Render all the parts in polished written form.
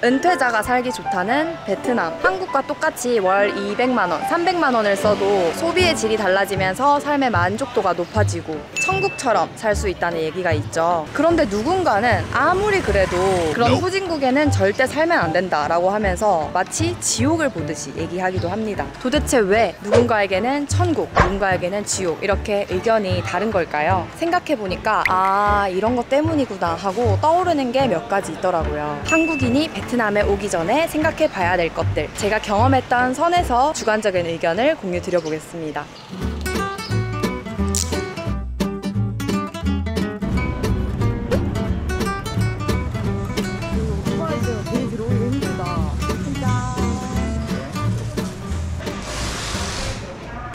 은퇴자가 살기 좋다는 베트남. 한국과 똑같이 월 200만 원, 300만 원을 써도 소비의 질이 달라지면서 삶의 만족도가 높아지고 천국처럼 살 수 있다는 얘기가 있죠. 그런데 누군가는 아무리 그래도 그런 후진국에는 절대 살면 안 된다라고 하면서 마치 지옥을 보듯이 얘기하기도 합니다. 도대체 왜 누군가에게는 천국, 누군가에게는 지옥 이렇게 의견이 다른 걸까요? 생각해보니까 아, 이런 것 때문이구나 하고 떠오르는 게 몇 가지 있더라고요. 한국인이 베트남에 오기 전에 생각해 봐야 될 것들, 제가 경험했던 선에서 주관적인 의견을 공유 드려보겠습니다.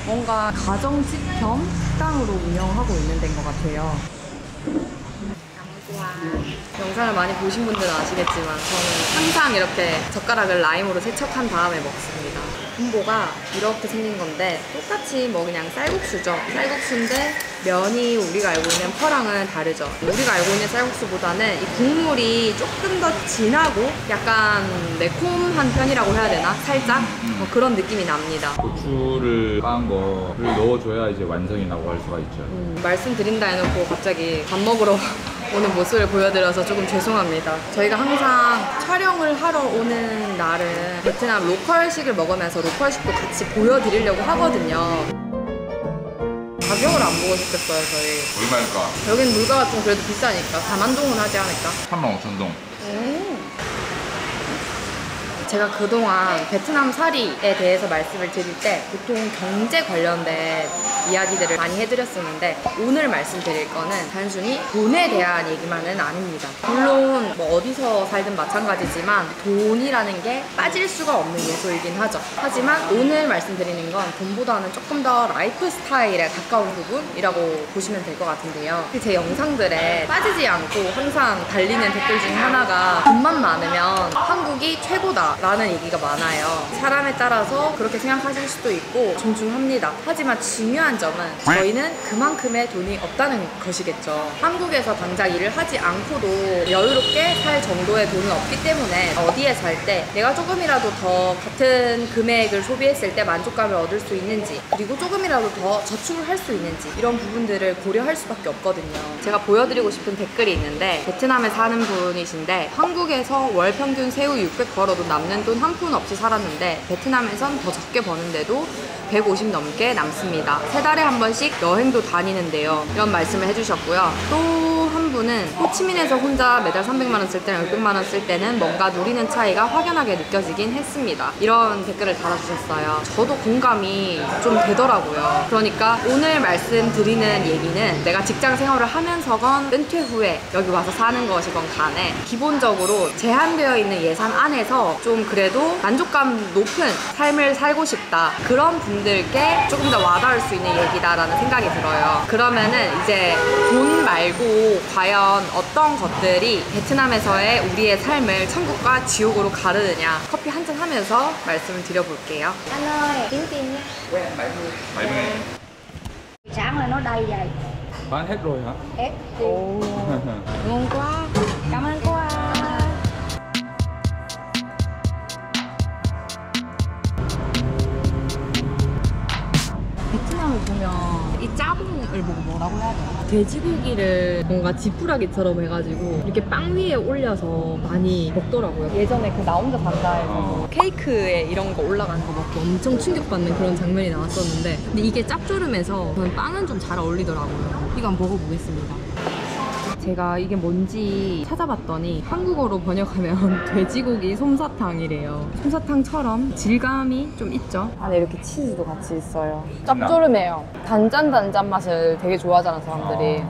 뭔가 가정집 겸 식당으로 운영하고 있는 데인 것 같아요. 영상을 많이 보신 분들은 아시겠지만 저는 항상 이렇게 젓가락을 라임으로 세척한 다음에 먹습니다. 군보가 이렇게 생긴 건데 똑같이 뭐 그냥 쌀국수죠. 쌀국수인데 면이 우리가 알고 있는 퍼랑은 다르죠. 우리가 알고 있는 쌀국수보다는 이 국물이 조금 더 진하고 약간 매콤한 편이라고 해야 되나? 살짝? 그런 느낌이 납니다. 고추를 깐 거를 넣어줘야 이제 완성이 나고 할 수가 있죠. 말씀드린다 해놓고 갑자기 밥 먹으러 오는 모습을 보여드려서 조금 죄송합니다. 저희가 항상 촬영을 하러 오는 날은 베트남 로컬식을 먹으면서 로컬식도 같이 보여드리려고 하거든요. 가격을 안 보고 싶겠어요, 저희. 얼마일까? 여긴 물가가 좀 그래도 비싸니까 4만 동은 하지 않을까? 35,000동. 제가 그동안 베트남 사리에 대해서 말씀을 드릴 때 보통 경제 관련된 이야기들을 많이 해드렸었는데 오늘 말씀드릴 거는 단순히 돈에 대한 얘기만은 아닙니다. 물론 뭐 어디서 살든 마찬가지지만 돈이라는 게 빠질 수가 없는 요소이긴 하죠. 하지만 오늘 말씀드리는 건 돈보다는 조금 더 라이프 스타일에 가까운 부분이라고 보시면 될 것 같은데요. 제 영상들에 빠지지 않고 항상 달리는 댓글 중에 하나가 돈만 많으면 한국이 최고다 라는 얘기가 많아요. 사람에 따라서 그렇게 생각하실 수도 있고 존중합니다. 하지만 중요한 점은 저희는 그만큼의 돈이 없다는 것이겠죠. 한국에서 당장 일을 하지 않고도 여유롭게 살 정도의 돈은 없기 때문에 어디에 살 때 내가 조금이라도 더 같은 금액을 소비했을 때 만족감을 얻을 수 있는지, 그리고 조금이라도 더 저축을 할 수 있는지 이런 부분들을 고려할 수밖에 없거든요. 제가 보여드리고 싶은 댓글이 있는데 베트남에 사는 분이신데 한국에서 월 평균 세후 600 벌어도 남는 돈 한 푼 없이 살았는데 베트남에선 더 적게 버는데도 150 넘게 남습니다. 3달에 한 번씩 여행도 다니는데요. 이런 말씀을 해주셨고요. 또 한 분은 호치민에서 혼자 매달 300만 원 쓸 때랑 600만 원 쓸 때는 뭔가 누리는 차이가 확연하게 느껴지긴 했습니다. 이런 댓글을 달아주셨어요. 저도 공감이 좀 되더라고요. 그러니까 오늘 말씀드리는 얘기는 내가 직장 생활을 하면서건 은퇴 후에 여기 와서 사는 것이건 간에 기본적으로 제한되어 있는 예산 안에서 좀 그래도 만족감 높은 삶을 살고 싶다, 그런 분들께 조금 더 와닿을 수 있는 얘기다라는 생각이 들어요. 그러면은 이제 돈 말고 과연 어떤 것들이 베트남에서의 우리의 삶을 천국과 지옥으로 가르느냐, 커피 한잔 하면서 말씀을 드려볼게요. Anh ơi, kiếm tiền nha. 왜? 70. Sáng là nó đầy vậy. bán hết rồi hả? Hết. 오, ngon quá. Cảm ơn cô ạ. 베트남을 보면 이 짜봉을 보고 뭐라고 해야 되나? 돼지고기를 뭔가 지푸라기처럼 해가지고 이렇게 빵 위에 올려서 많이 먹더라고요. 예전에 그 나 혼자 산다에서 케이크에 이런 거 올라가는 거 먹고 엄청 충격받는 그런 장면이 나왔었는데, 근데 이게 짭조름해서 저는 빵은 좀 잘 어울리더라고요. 이거 한번 먹어보겠습니다. 제가 이게 뭔지 찾아봤더니 한국어로 번역하면 돼지고기 솜사탕이래요. 솜사탕처럼 질감이 좀 있죠. 안에 이렇게 치즈도 같이 있어요. 짭조름해요. 단짠단짠 맛을 되게 좋아하잖아, 사람들이.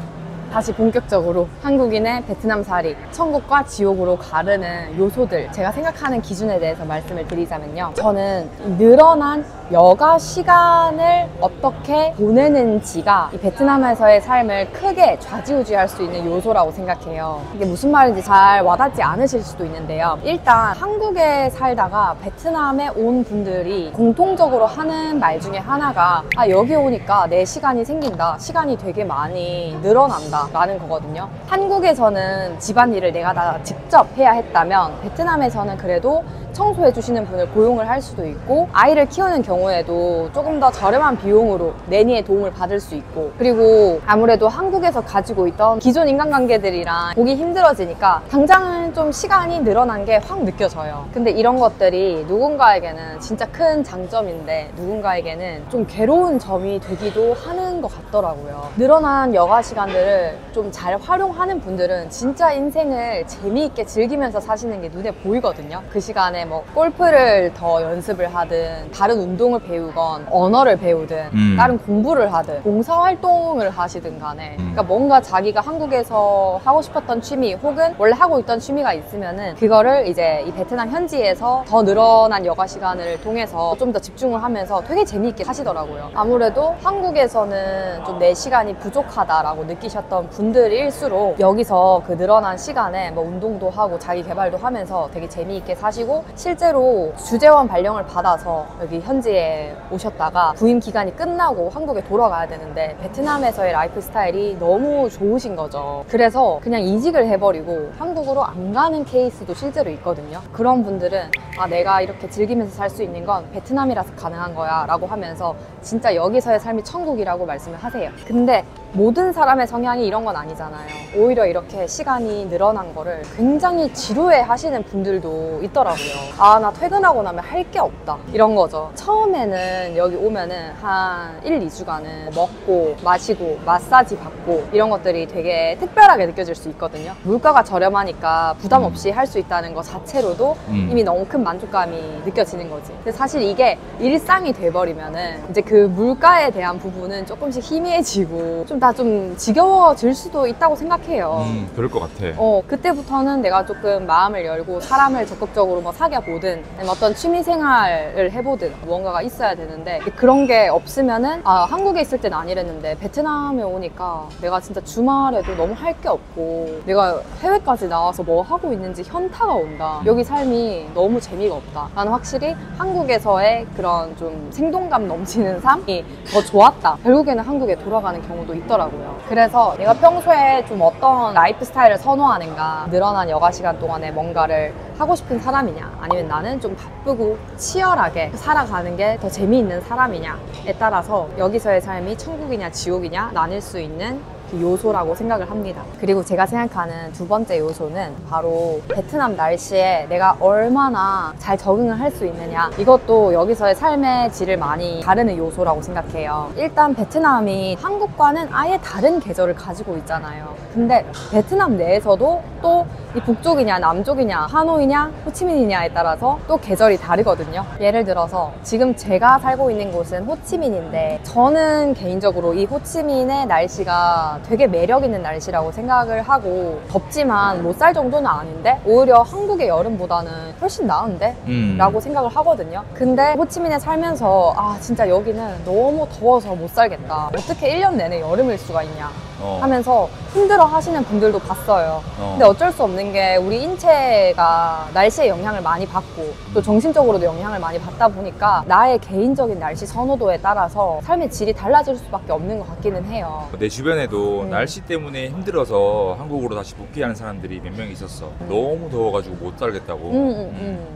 다시 본격적으로 한국인의 베트남 살이, 천국과 지옥으로 가르는 요소들, 제가 생각하는 기준에 대해서 말씀을 드리자면요, 저는 늘어난 여가 시간을 어떻게 보내는지가 이 베트남에서의 삶을 크게 좌지우지할 수 있는 요소라고 생각해요. 이게 무슨 말인지 잘 와닿지 않으실 수도 있는데요, 일단 한국에 살다가 베트남에 온 분들이 공통적으로 하는 말 중에 하나가 여기 오니까 내 시간이 생긴다, 시간이 되게 많이 늘어난다, 라는 거거든요. 한국에서는 집안일을 내가 다 직접 해야 했다면 베트남에서는 그래도 청소해 주시는 분을 고용을 할 수도 있고, 아이를 키우는 경우에도 조금 더 저렴한 비용으로 내니의 도움을 받을 수 있고, 그리고 아무래도 한국에서 가지고 있던 기존 인간관계들이랑 보기 힘들어지니까 당장은 좀 시간이 늘어난 게 확 느껴져요. 근데 이런 것들이 누군가에게는 진짜 큰 장점인데 누군가에게는 좀 괴로운 점이 되기도 하는 것 같더라고요. 늘어난 여가 시간들을 좀 잘 활용하는 분들은 진짜 인생을 재미있게 즐기면서 사시는 게 눈에 보이거든요. 그 시간에 뭐 골프를 더 연습을 하든, 다른 운동을 배우건, 언어를 배우든, 다른 공부를 하든, 봉사활동을 하시든 간에, 그러니까 뭔가 자기가 한국에서 하고 싶었던 취미 혹은 원래 하고 있던 취미가 있으면은 그거를 이제 이 베트남 현지에서 더 늘어난 여가 시간을 통해서 좀 더 집중을 하면서 되게 재미있게 사시더라고요. 아무래도 한국에서는 좀 내 시간이 부족하다라고 느끼셨던 분들일수록 여기서 그 늘어난 시간에 뭐 운동도 하고 자기 개발도 하면서 되게 재미있게 사시고, 실제로 주재원 발령을 받아서 여기 현지에 오셨다가 부임 기간이 끝나고 한국에 돌아가야 되는데 베트남에서의 라이프 스타일이 너무 좋으신 거죠. 그래서 그냥 이직을 해버리고 한국으로 안 가는 케이스도 실제로 있거든요. 그런 분들은 아, 내가 이렇게 즐기면서 살 수 있는 건 베트남이라서 가능한 거야 라고 하면서 진짜 여기서의 삶이 천국이라고 말씀을 하세요. 근데 모든 사람의 성향이 이런 건 아니잖아요. 오히려 이렇게 시간이 늘어난 거를 굉장히 지루해 하시는 분들도 있더라고요. 아, 나 퇴근하고 나면 할 게 없다 이런 거죠. 처음에는 여기 오면은 한 1, 2주간은 먹고 마시고 마사지 받고 이런 것들이 되게 특별하게 느껴질 수 있거든요. 물가가 저렴하니까 부담 없이 할 수 있다는 것 자체로도 이미 너무 큰 만족감이 느껴지는 거지. 근데 사실 이게 일상이 돼버리면은 이제 그 물가에 대한 부분은 조금씩 희미해지고 좀 다 좀 지겨워질 수도 있다고 생각해요. 그럴 것 같아. 그때부터는 내가 조금 마음을 열고 사람을 적극적으로 뭐 사귀어보든 아니면 어떤 취미생활을 해보든 무언가가 있어야 되는데, 그런 게 없으면은 아, 한국에 있을 땐 아니랬는데 베트남에 오니까 내가 진짜 주말에도 너무 할 게 없고 내가 해외까지 나와서 뭐 하고 있는지 현타가 온다. 여기 삶이 너무 재미가 없다. 나는 확실히 한국에서의 그런 좀 생동감 넘치는 삶이 더 좋았다. 결국에는 한국에 돌아가는 경우도 있더라고요. 그래서 내가 평소에 좀 어떤 라이프 스타일을 선호하는가, 늘어난 여가 시간 동안에 뭔가를 하고 싶은 사람이냐, 아니면 나는 좀 바쁘고 치열하게 살아가는 게 더 재미있는 사람이냐에 따라서 여기서의 삶이 천국이냐 지옥이냐 나뉠 수 있는 그 요소라고 생각을 합니다. 그리고 제가 생각하는 두 번째 요소는 바로 베트남 날씨에 내가 얼마나 잘 적응을 할 수 있느냐, 이것도 여기서의 삶의 질을 많이 가르는 요소라고 생각해요. 일단 베트남이 한국과는 아예 다른 계절을 가지고 있잖아요. 근데 베트남 내에서도 또 이 북쪽이냐 남쪽이냐 하노이냐 호치민이냐에 따라서 또 계절이 다르거든요. 예를 들어서 지금 제가 살고 있는 곳은 호치민인데, 저는 개인적으로 이 호치민의 날씨가 되게 매력 있는 날씨라고 생각을 하고, 덥지만 못 살 정도는 아닌데 오히려 한국의 여름보다는 훨씬 나은데? 라고 생각을 하거든요. 근데 호치민에 살면서 아, 진짜 여기는 너무 더워서 못 살겠다, 어떻게 1년 내내 여름일 수가 있냐 하면서 힘들어 하시는 분들도 봤어요. 근데 어쩔 수 없는 게 우리 인체가 날씨에 영향을 많이 받고 또 정신적으로도 영향을 많이 받다 보니까 나의 개인적인 날씨 선호도에 따라서 삶의 질이 달라질 수밖에 없는 것 같기는 해요. 내 주변에도 날씨 때문에 힘들어서 한국으로 다시 복귀하는 사람들이 몇 명 있었어. 너무 더워가지고 못 살겠다고.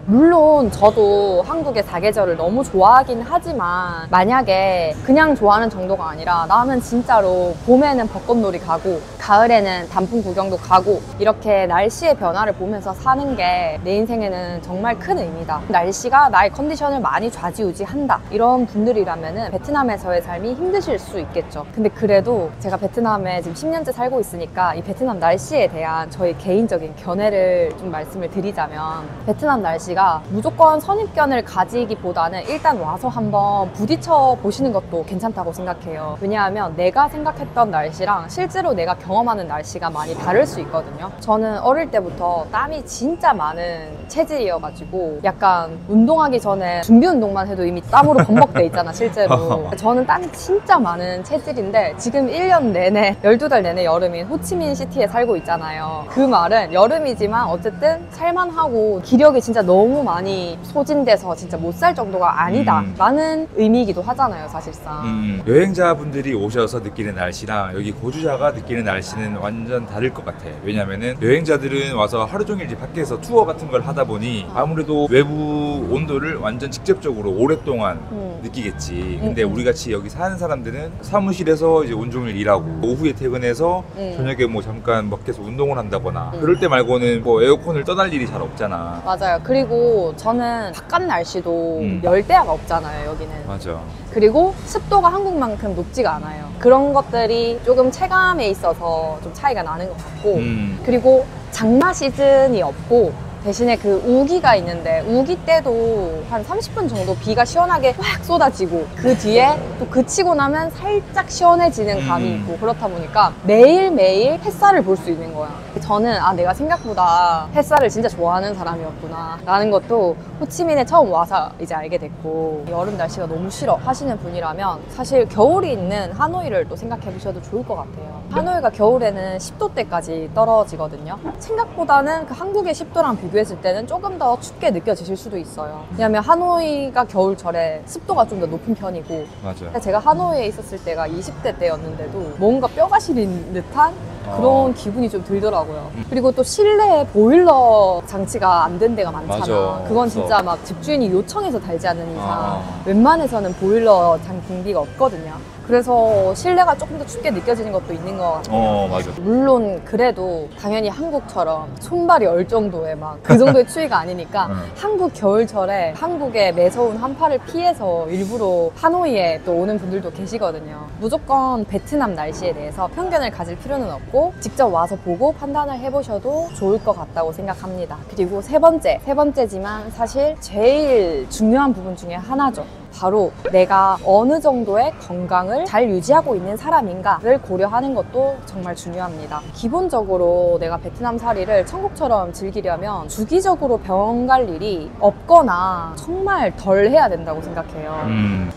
물론 저도 한국의 사계절을 너무 좋아하긴 하지만, 만약에 그냥 좋아하는 정도가 아니라 나는 진짜로 봄에는 벚꽃놀이 가고 가을에는 단풍 구경도 가고 이렇게 날씨의 변화를 보면서 사는 게 내 인생에는 정말 큰 의미다. 날씨가 나의 컨디션을 많이 좌지우지한다. 이런 분들이라면은 베트남에서의 삶이 힘드실 수 있겠죠. 근데 그래도 제가 베트남에 지금 10년째 살고 있으니까 이 베트남 날씨에 대한 저희 개인적인 견해를 좀 말씀을 드리자면, 베트남 날씨가 무조건 선입견을 가지기보다는 일단 와서 한번 부딪혀 보시는 것도 괜찮다고 생각해요. 왜냐하면 내가 생각했던 날씨랑 실제로 내가 경험하는 날씨가 많이 다를 수 있거든요. 저는 어릴 때부터 땀이 진짜 많은 체질이어가지고 약간 운동하기 전에 준비 운동만 해도 이미 땀으로 범벅돼 있잖아 실제로. 저는 땀이 진짜 많은 체질인데 지금 1년 내내 내내 12달 내내 여름인 호치민시티에 살고 있잖아요. 그 말은 여름이지만 어쨌든 살만하고 기력이 진짜 너무 많이 소진돼서 진짜 못 살 정도가 아니다 라는 의미이기도 하잖아요, 사실상. 여행자분들이 오셔서 느끼는 날씨랑 여기 거주자가 느끼는 날씨는 완전 다를 것 같아. 왜냐면은 여행자들은 와서 하루 종일 이제 밖에서 투어 같은 걸 하다 보니 아무래도 외부 온도를 완전 직접적으로 오랫동안 느끼겠지. 근데 우리 같이 여기 사는 사람들은 사무실에서 이제 온종일 일하고 오후에 퇴근해서 저녁에 뭐 잠깐 밖에서 운동을 한다거나 그럴 때 말고는 뭐 에어컨을 떠날 일이 잘 없잖아. 맞아요. 그리고 저는 바깥 날씨도 열대야가 없잖아요, 여기는. 맞아. 그리고 습도가 한국만큼 높지가 않아요. 그런 것들이 조금 체감에 있어서 좀 차이가 나는 것 같고, 그리고 장마 시즌이 없고 대신에 그 우기가 있는데 우기 때도 한 30분 정도 비가 시원하게 확 쏟아지고 그 뒤에 또 그치고 나면 살짝 시원해지는 감이 있고 그렇다 보니까 매일매일 햇살을 볼 수 있는 거야. 저는 내가 생각보다 햇살을 진짜 좋아하는 사람이었구나 라는 것도 호치민에 처음 와서 이제 알게 됐고, 여름 날씨가 너무 싫어 하시는 분이라면 사실 겨울이 있는 하노이를 또 생각해 보셔도 좋을 것 같아요. 하노이가 겨울에는 10도대까지 떨어지거든요. 생각보다는 그 한국의 10도랑 비교했을 때는 조금 더 춥게 느껴지실 수도 있어요. 왜냐면 하노이가 겨울철에 습도가 좀 더 높은 편이고, 맞아. 제가 하노이에 있었을 때가 20대 때였는데도 뭔가 뼈가 시린 듯한 그런 기분이 좀 들더라고요. 그리고 또 실내에 보일러 장치가 안 된 데가 많잖아. 맞아. 그건 진짜 막 집주인이 요청해서 달지 않는 이상 웬만해서는 보일러 장비가 없거든요. 그래서 실내가 조금 더 춥게 느껴지는 것도 있는 것 같아요. 맞아. 물론 그래도 당연히 한국처럼 손발이 얼 정도의 막 그 정도의 추위가 아니니까 한국 겨울철에 한국의 매서운 한파를 피해서 일부러 하노이에 또 오는 분들도 계시거든요. 무조건 베트남 날씨에 대해서 편견을 가질 필요는 없고 직접 와서 보고 판단을 해보셔도 좋을 것 같다고 생각합니다. 그리고 세 번째지만 사실 제일 중요한 부분 중에 하나죠. 바로 내가 어느 정도의 건강을 잘 유지하고 있는 사람인가를 고려하는 것도 정말 중요합니다. 기본적으로 내가 베트남 살이를 천국처럼 즐기려면 주기적으로 병원 갈 일이 없거나 정말 덜 해야 된다고 생각해요.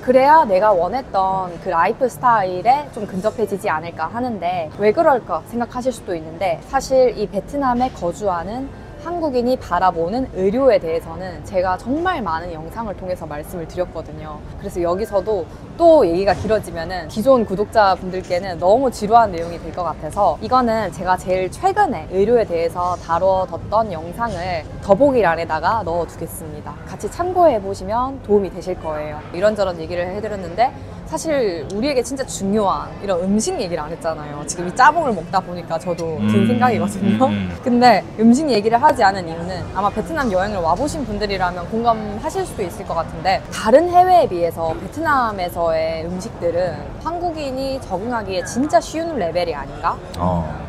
그래야 내가 원했던 그 라이프 스타일에 좀 근접해지지 않을까 하는데, 왜 그럴까 생각하실 수도 있는데, 사실 이 베트남에 거주하는 한국인이 바라보는 의료에 대해서는 제가 정말 많은 영상을 통해서 말씀을 드렸거든요. 그래서 여기서도 또 얘기가 길어지면은 기존 구독자분들께는 너무 지루한 내용이 될 것 같아서 이거는 제가 제일 최근에 의료에 대해서 다뤄뒀던 영상을 더보기란에다가 넣어두겠습니다. 같이 참고해 보시면 도움이 되실 거예요. 이런저런 얘기를 해드렸는데 사실 우리에게 진짜 중요한 이런 음식 얘기를 안 했잖아요. 지금 이 짜봉을 먹다 보니까 저도 든 생각이거든요. 근데 음식 얘기를 하지 않은 이유는 아마 베트남 여행을 와보신 분들이라면 공감하실 수도 있을 것 같은데, 다른 해외에 비해서 베트남에서의 음식들은 한국인이 적응하기에 진짜 쉬운 레벨이 아닌가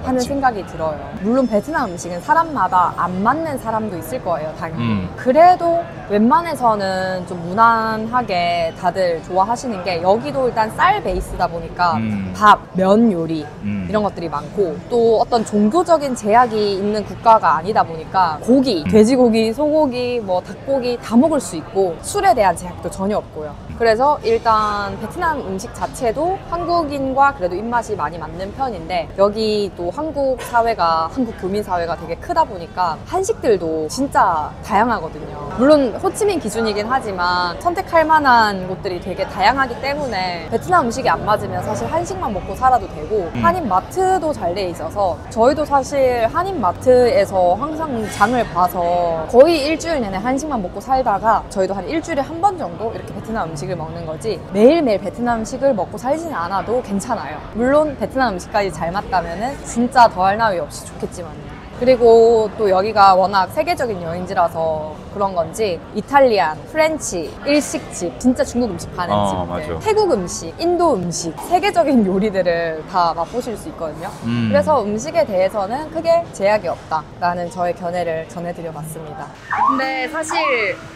하는 생각이 들어요. 물론 베트남 음식은 사람마다 안 맞는 사람도 있을 거예요, 당연히. 그래도 웬만해서는 좀 무난하게 다들 좋아하시는 게, 여기도 일단 쌀 베이스다 보니까 밥, 면 요리 이런 것들이 많고, 또 어떤 종교적인 제약이 있는 국가가 아니다 보니까 고기, 돼지고기, 소고기, 뭐 닭고기 다 먹을 수 있고 술에 대한 제약도 전혀 없고요. 그래서 일단 베트남 음식 자체도 한국인과 그래도 입맛이 많이 맞는 편인데, 여기 또 한국 사회가, 한국 교민 사회가 되게 크다 보니까 한식들도 진짜 다양하거든요. 물론 호치민 기준이긴 하지만 선택할 만한 곳들이 되게 다양하기 때문에 베트남 음식이 안 맞으면 사실 한식만 먹고 살아도 되고, 한인 마트도 잘 돼 있어서 저희도 사실 한인 마트에서 항상 장을 봐서 거의 일주일 내내 한식만 먹고 살다가 저희도 한 일주일에 한 번 정도 이렇게 베트남 음식을 먹는 거지, 매일매일 베트남 음식을 먹고 살지는 않아도 괜찮아요. 물론 베트남 음식까지 잘 맞다면은 진짜 더할 나위 없이 좋겠지만요. 그리고 또 여기가 워낙 세계적인 여행지라서 그런 건지 이탈리안, 프렌치, 일식집, 진짜 중국 음식 파는 집들, 맞아. 태국 음식, 인도 음식, 세계적인 요리들을 다 맛보실 수 있거든요. 그래서 음식에 대해서는 크게 제약이 없다라는 저의 견해를 전해드려봤습니다. 근데 사실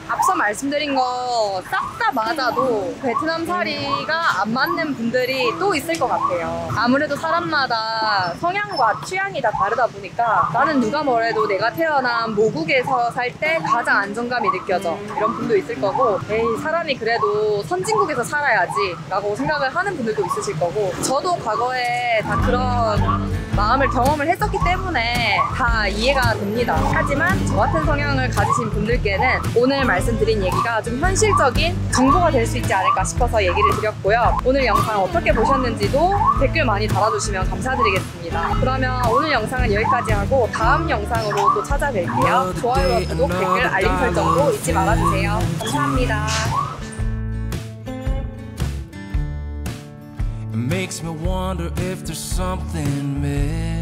앞서 말씀드린 거 싹 다 맞아도 베트남 살이가 안 맞는 분들이 또 있을 것 같아요. 아무래도 사람마다 성향과 취향이 다 다르다 보니까 나는 나는 누가 뭐래도 내가 태어난 모국에서 살 때 가장 안정감이 느껴져. 이런 분도 있을 거고, 에이, 사람이 그래도 선진국에서 살아야지 라고 생각을 하는 분들도 있으실 거고, 저도 과거에 다 그런 마음을 경험을 했었기 때문에 다 이해가 됩니다. 하지만 저 같은 성향을 가지신 분들께는 오늘 말씀드린 얘기가 좀 현실적인 정보가 될 수 있지 않을까 싶어서 얘기를 드렸고요. 오늘 영상 어떻게 보셨는지도 댓글 많이 달아주시면 감사드리겠습니다. 그러면 오늘 영상은 여기까지 하고 다음 영상으로 또 찾아뵐게요. 좋아요와 구독, 댓글, 알림 설정도 잊지 말아주세요. 감사합니다. It makes me wonder if there's something missing.